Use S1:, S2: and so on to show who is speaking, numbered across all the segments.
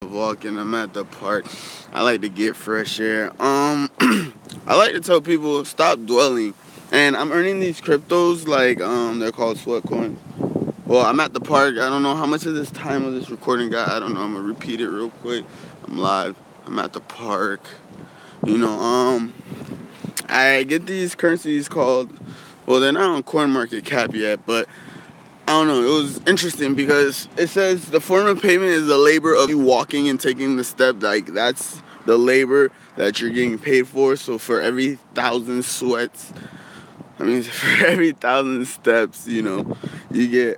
S1: walking. I'm at the park. I like to get fresh air. I like to tell people stop dwelling. And I'm earning these cryptos like they're called sweat coins. Well, I'm at the park. I don't know how much of this time of this recording got. I don't know. I'm gonna repeat it real quick. I'm live. I'm at the park. You know, I get these currencies called, well, they're not on CoinMarketCap yet, but I don't know. It was interesting because it says the form of payment is the labor of you walking and taking the step. Like, that's the labor that you're getting paid for. So for every 1,000 sweats, I mean, for every 1,000 steps, you know, you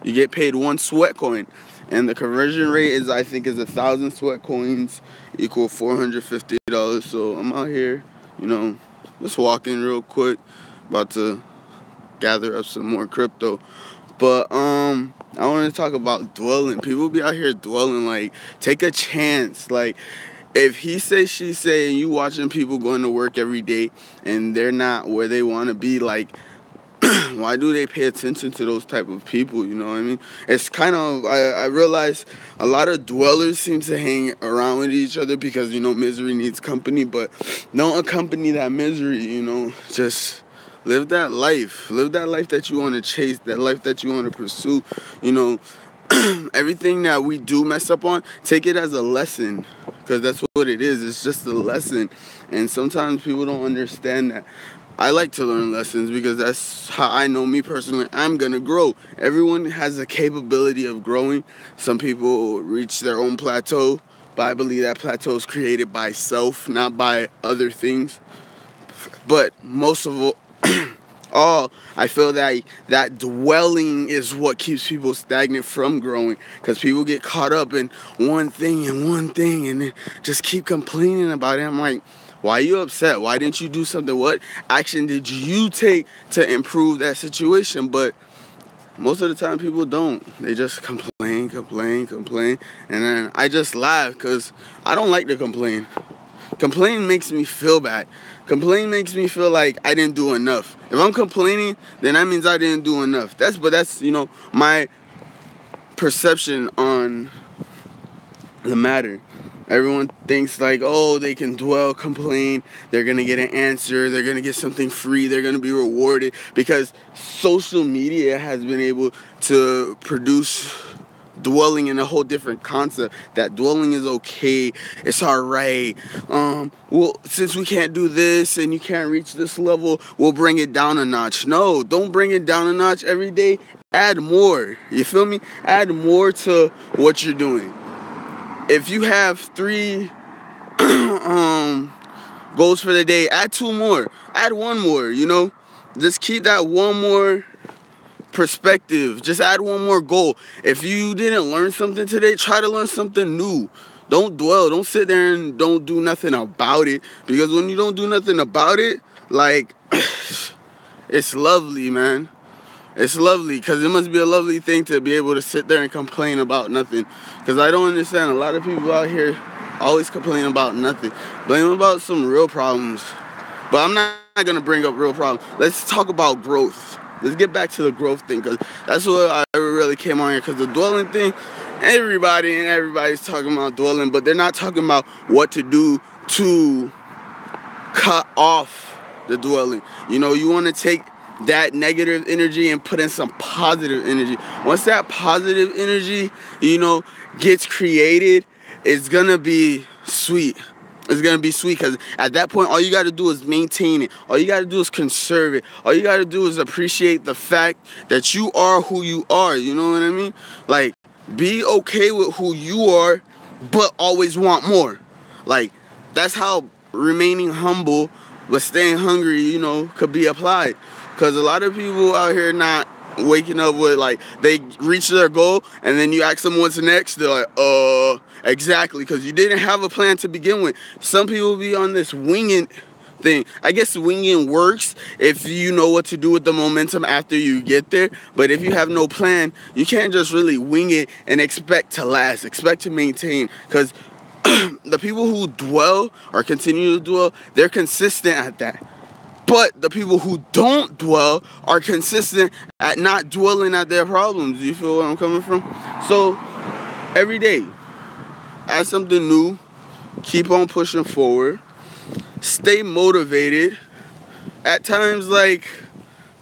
S1: get paid 1 sweat coin. And the conversion rate is, I think, is 1,000 sweat coins equal $450. So I'm out here, you know, just walking real quick, about to gather up some more crypto. But I want to talk about dwelling. People be out here dwelling. Like, take a chance. Like, if he say, she say, and you watching people going to work every day and they're not where they want to be, like, why do they pay attention to those type of people? You know what I mean? It's kind of, I realize a lot of dwellers seem to hang around with each other because, you know, misery needs company, but don't accompany that misery, you know. Just live that life. Live that life that you want to chase, that life that you want to pursue, you know. Everything that we do mess up on, take it as a lesson, because that's what it is. It's just a lesson. And sometimes people don't understand that. I like to learn lessons because that's how I know, me personally, I'm going to grow. Everyone has a capability of growing. Some people reach their own plateau, but I believe that plateau is created by self, not by other things. But most of all, I feel that dwelling is what keeps people stagnant from growing, because people get caught up in one thing and then just keep complaining about it. I'm like, why are you upset? Why didn't you do something? What action did you take to improve that situation? But most of the time people don't. They just complain. And then I just laugh because I don't like to complain. Complaining makes me feel bad. Complaining makes me feel like I didn't do enough. If I'm complaining, then that means I didn't do enough. That's, you know, my perception on the matter. Everyone thinks like, oh, they can dwell, complain, they're going to get an answer, they're going to get something free, they're going to be rewarded, because social media has been able to produce dwelling in a whole different concept, that dwelling is okay, it's alright. Well, since we can't do this and you can't reach this level, we'll bring it down a notch. No, don't bring it down a notch every day. Add more. You feel me? Add more to what you're doing. If you have 3 goals for the day, add 2 more. Add 1 more, you know? Just keep that 1 more perspective. Just add 1 more goal. If you didn't learn something today, try to learn something new. Don't dwell. Don't sit there and don't do nothing about it. Because when you don't do nothing about it, like, it's lovely, man. It's lovely, because it must be a lovely thing to be able to sit there and complain about nothing. Because I don't understand. A lot of people out here always complain about nothing. Blame about some real problems. But I'm not going to bring up real problems. Let's talk about growth. Let's get back to the growth thing, because that's what I really came on here. Because the dwelling thing, everybody's talking about dwelling, but they're not talking about what to do to cut off the dwelling. You know, you want to take that negative energy and put in some positive energy. Once that positive energy, you know, gets created, it's gonna be sweet. It's gonna be sweet, because at that point, all you gotta do is maintain it. All you gotta do is conserve it. All you gotta do is appreciate the fact that you are who you are. You know what I mean? Like, be okay with who you are, but always want more. Like, that's how remaining humble but staying hungry, you know, could be applied. Because a lot of people out here not waking up with, like, they reach their goal and then you ask them what's next, they're like, exactly, because you didn't have a plan to begin with. Some people be on this winging thing. I guess winging works if you know what to do with the momentum after you get there, but if you have no plan, you can't just really wing it and expect to last, expect to maintain, because the people who dwell or continue to dwell, they're consistent at that. But the people who don't dwell are consistent at not dwelling at their problems. You feel where I'm coming from? So every day. Add something new. Keep on pushing forward. Stay motivated. At times, like,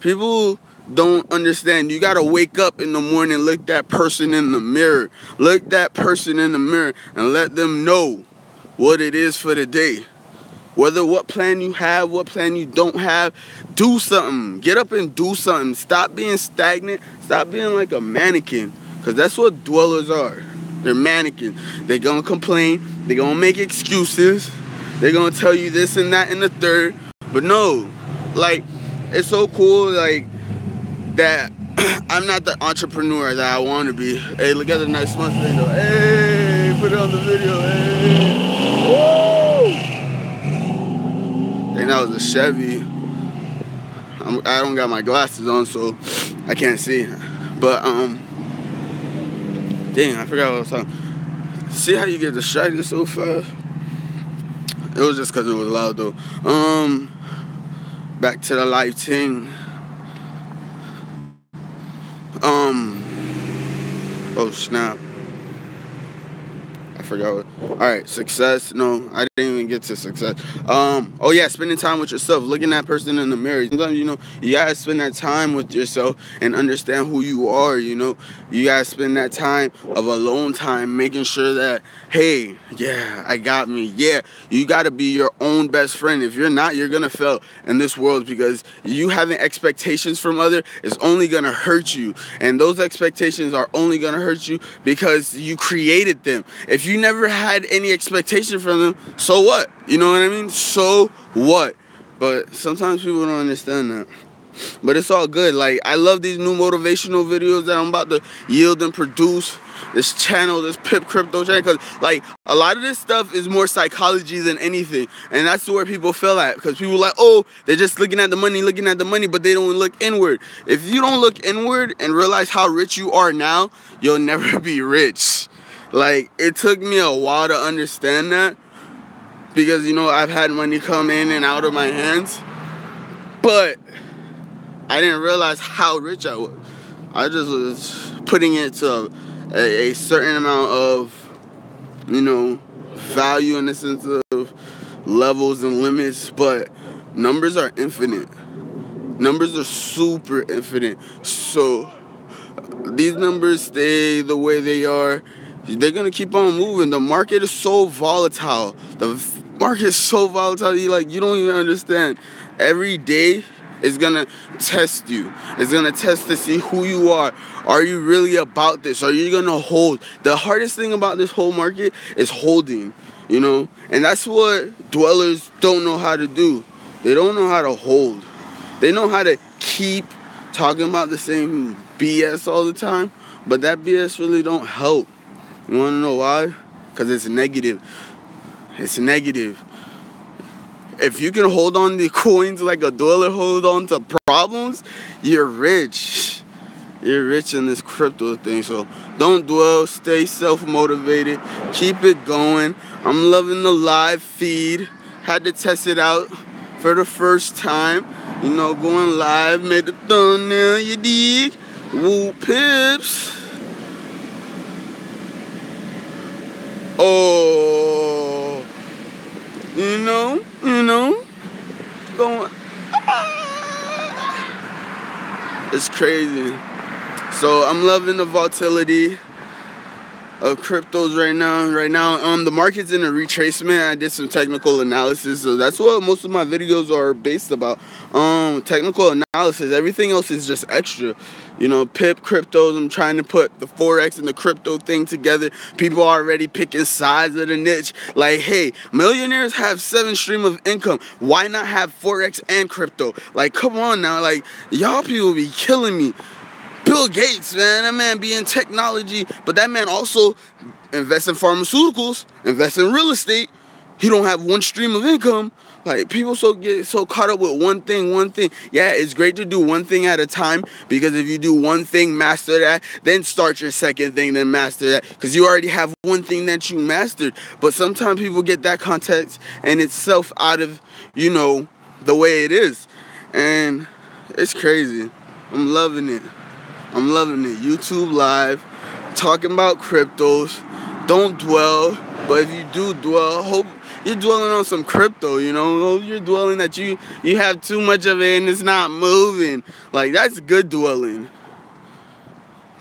S1: people don't understand. You gotta wake up in the morning, look that person in the mirror. Look that person in the mirror and let them know what it is for the day. Whether what plan you have, what plan you don't have, do something. Get up and do something. Stop being stagnant. Stop being like a mannequin. Because that's what dwellers are. They're mannequins. They're going to complain. They're going to make excuses. They're going to tell you this and that and the third. But no, like, it's so cool, like, that I'm not the entrepreneur that I want to be. Hey, look at the nice Mustang, though. Hey, put it on the video. Hey. Woo! And that was a Chevy. I don't got my glasses on, so I can't see. But, dang, I forgot what I was talking. See how you get distracted so fast? It was just because it was loud, though. Back to the life thing. Oh, snap. I forgot what. Alright, success. No, I didn't even get to success. Oh yeah, spending time with yourself, looking that person in the mirror. Sometimes, you gotta spend that time with yourself and understand who you are, You gotta spend that time of alone time, making sure that, hey, yeah, I got me. Yeah, you gotta be your own best friend. If you're not, you're gonna fail in this world, because you having expectations from others is only gonna hurt you. And those expectations are only gonna hurt you because you created them. If you never had any expectation from them, so what? You know what I mean? So what? But sometimes people don't understand that. But it's all good. Like, I love these new motivational videos that I'm about to yield and produce. This channel, this Pip Crypto channel, because, like, a lot of this stuff is more psychology than anything. And that's where people fail at. Because people are like, oh, they're just looking at the money, but they don't look inward. If you don't look inward and realize how rich you are now, you'll never be rich. Like, it took me a while to understand that, because, I've had money come in and out of my hands, but I didn't realize how rich I was. I just was putting it to a certain amount of, value, in the sense of levels and limits, but numbers are infinite. Numbers are super infinite. So these numbers stay the way they are. They're going to keep on moving. The market is so volatile. The market is so volatile. You don't even understand. Every day is going to test you. It's going to test to see who you are. Are you really about this? Are you going to hold? The hardest thing about this whole market is holding, And that's what dwellers don't know how to do. They don't know how to hold. They know how to keep talking about the same BS all the time, but that BS really don't help. You want to know why? Because it's negative. It's negative. If you can hold on to coins like a dweller hold on to problems, you're rich. You're rich in this crypto thing. So don't dwell. Stay self-motivated. Keep it going. I'm loving the live feed. Had to test it out for the first time. Going live. Made the thumbnail, you dig? Woo Pips. Oh, going. It's crazy. So I'm loving the volatility of cryptos right now. The market's in a retracement. I did some technical analysis, so that's what most of my videos are based about. Technical analysis. Everything else is just extra. Pip cryptos. I'm trying to put the forex and the crypto thing together. People are already picking sides of the niche. Like, hey, millionaires have 7 streams of income. Why not have forex and crypto? Like, come on now. Like, y'all people be killing me. Bill Gates, man, that man be in technology, but that man also invests in pharmaceuticals, invests in real estate. He don't have one stream of income. Like, people get so caught up with one thing. Yeah, it's great to do one thing at a time, because if you do one thing, master that, then start your second thing, then master that, because you already have one thing that you mastered. But sometimes people get that context and itself out of, the way it is. And it's crazy. I'm loving it. YouTube Live, talking about cryptos. Don't dwell, but if you do dwell, hope you're dwelling on some crypto, you know. Hope you're dwelling that you have too much of it and it's not moving. Like, that's good dwelling.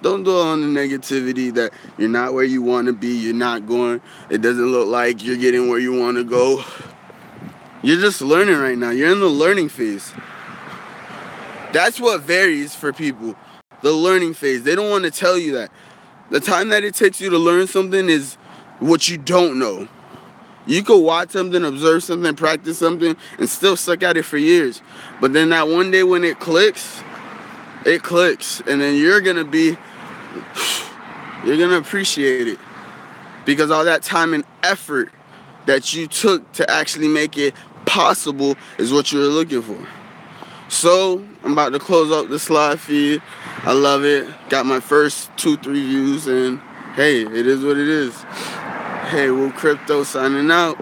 S1: Don't dwell on the negativity that you're not where you want to be, you're not going, it doesn't look like you're getting where you want to go. You're just learning right now. You're in the learning phase. That's what varies for people. The learning phase. They don't want to tell you that. The time that it takes you to learn something is what you don't know. You could watch something, observe something, practice something, and still suck at it for years. But then that one day when it clicks. And then you're going to appreciate it. Because all that time and effort that you took to actually make it possible is what you were looking for. So, I'm about to close up the slide feed. I love it. Got my first 2-3 views, and hey, it is what it is. Hey, Will Crypto signing out.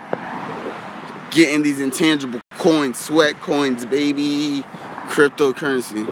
S1: Getting these intangible coins, sweat coins, baby. Cryptocurrency.